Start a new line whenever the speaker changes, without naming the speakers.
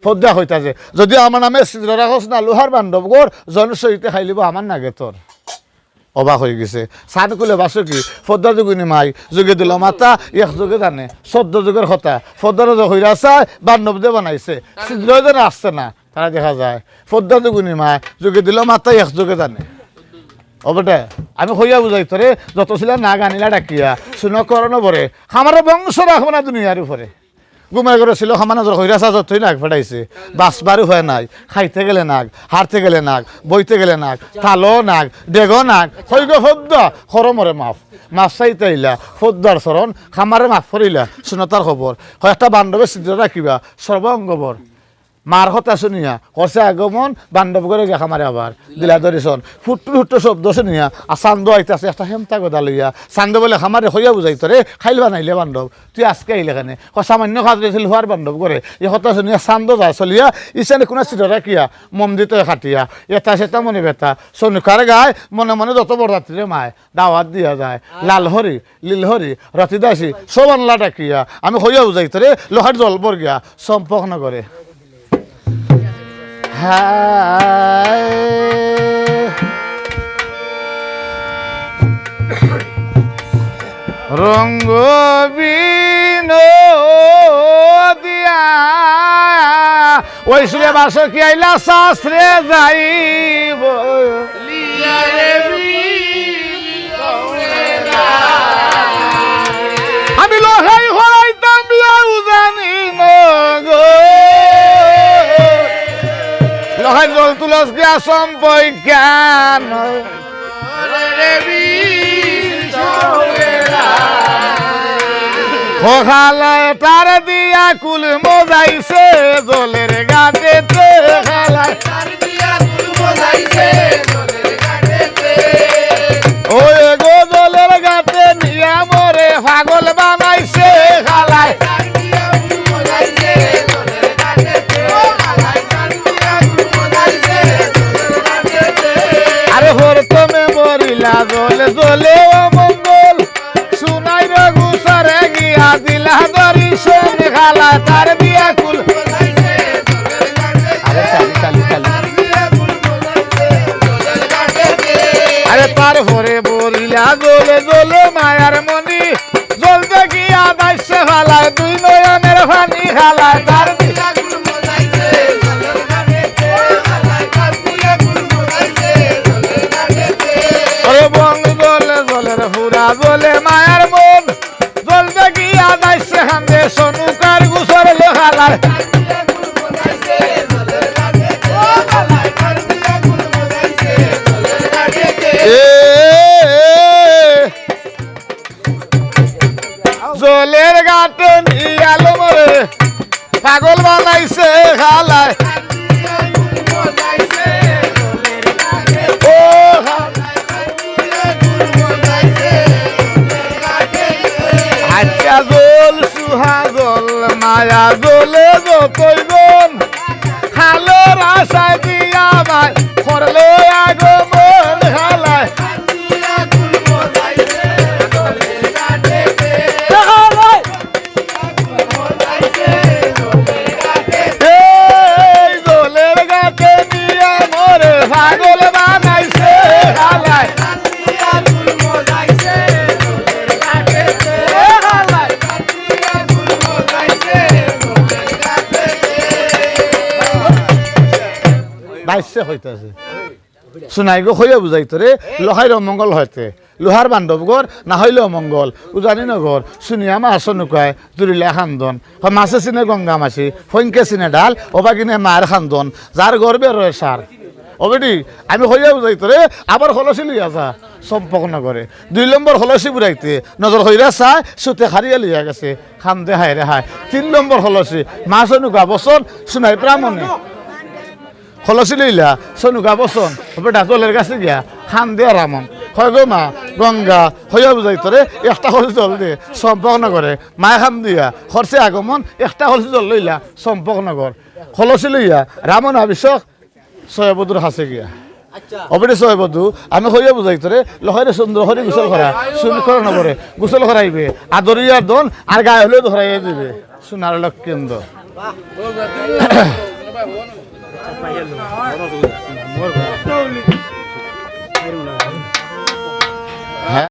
ফদ্দা হইতাছে যদি আমার নামে সিদ্ধ রাখস না লোহার বান্ধবগর জনসহিতে খাইলিব আমার নাগে তোর অবাক হয়ে গেছে সান কুলে বাসো কি ফদ্দা যুগুনি মাই যুগে দিল মাতা এক যুগে জানে 14 যুগের কথা ফদ্দার হইরা চায় বান্ধব দিয়ে বানাইছে সিদ্ধ যেন আসছে না তারা দেখা যায় ফদ্দা যুগুনি মাই যুগে দিল মাতা এক যুগে জানে অবটা আমি হইয়া বুঝাই তোরে যত ছিল না গানিলা ডাকিয়া শুনো করণ বরে আমার বংশ রাখবো না দুনিয়ার উপরে ঘুমাই করে ছিল সমানা হইরাসা যতই নাক ফেটাইছে বাসবারও হয় নাই খাইতে গেলে নাক হারতে গেলে নাক বইতে গেলে নাক তালো নাক ডেগো নাক হইগ ফদ্দা খরমরে মাফ মাফ চাইতে আইলা ফদ্দার চরণ খামারে মাফ করিলা শুনতার খবর হয় একটা বান্ধবের সিদ্ধ রাখিবা সর্বাঙ্গবর মার কথা শুনিয়া হসে আগমন বান্ধব করে গেখা মারে আবার দিলা ধরিছন ফুট্টু ফুট্টু শব্দ শুনিয়া আর চান্দ আইতাছে একটা হেমতা গদা লইয়া চান্দ বলে খামারে হইয়া বুঝাই তোরে খাইলবা নাইলে বান্ধব তুই আজকে আইলে কেনে সামান্য খাজ দিয়েছিল হওয়ার বান্ধব করে এই কথা শুনিয়া চান্দ যায় চলিয়া ইসানে কোনো চির রাখিয়া মম দিতে খাটিয়া এটা সেটা মনে ব্যথা সনুকার গায় মনে মনে যত বড় রাত্রিরে মায় দাওয়াত দিয়া যায় লালহরি লীলহরি রতিদাসী সব আনলা ডাকিয়া আমি হইয়া বুঝাই তোরে লোহার জল বর্গিয়া সম্পর্ক করে রঙ্গ দিয়া ওই সুরে বাস কি আইলা শাস্ত্রে যাইব আমি লোহাই হরাইতাম বিয়াও জানি গো লোহাই জল তুলস গিয়া সম্পয় জ্ঞান খালায় তার দিয়া কুল মজাইছে জলের গাটেতে খালায় ওই গো জলের গাতে নিয়া মরে পাগল বানাইছে খালায় আরে হর তুমি মরিলা জলে জলে অমঙ্গল শুনাই রে গুসারে গিয়া দিলা দরি শোন খালা তার বিয়া কুল আরে চালি আরে তার হরে বলিলা জলে জলে মায়ার মনি জলতে গিয়া দাইছে খালায় দুই নয়নের পানি খালায় তার বিয়া কুল হুরা বলে মায়ার মন জলতে গিয়া দাইছে হান্দে সনুকার গুসর লোহালার জলের গাতে নিয়ালো মরে পাগল বানাইছে খালায় জল সুহা জল মায়া জলে যতই গন খালো রাশায় দিয়া ভাই করলো আগমন খালায় জলের গাতে নিয়ে মরে পাগল বানাইছে খালায় বাইশে হইতেছে শুনাই গো হইয়া বুঝাই তোরে লোহার অমঙ্গল হইতে লোহার বান্ধবগর না হইলে অমঙ্গল উজানি নগর শুনিয়া মা আসনুকায় জুড়িলে খান্দন মাছে চিনে গঙ্গা মাছি ফংকে চিনে ডাল ওবা কিনে মায়ের খান্দন যার গর্বে রয়ে সার অবেটি আমি হইয়া বুঝাই তোরে আবার হলসি লইয়া যা সম্পর্ক নগরে 2 নম্বর হলসি বুড়াইতে নজর হইরা চায় সুতে হারিয়া লইয়া গেছে খান্দে হায় রে হায় 3 নম্বর হলসি মাছ অনুকা বসন শুনাই প্রামণে হলসি লইলা সনুকা বসন বেটা জলের কাছে গিয়া খান দেয়া রামন হয় গো মা গঙ্গা হইয়া বুঝাই তোরে একটা হলসি জল দে সম্পর্ক নগরে মায় খান দিয়া খরচে আগমন একটা হলসি জল লইলা সম্পর্ক নগর হলসি লইয়া রামন আবিষক সয়বধুর হাসে গিয়া অবেটে সয়বধু আমি হইয়া বুঝাই তোরে লহরে সুন্দর হরি গোসল করা সুন্দর নগরে গোসল করাইবে আদরিয়ার দন আর গায়ে হলেও ধরাইয়া দিবে সোনার লক্ষ্মীন্দ্র
মোর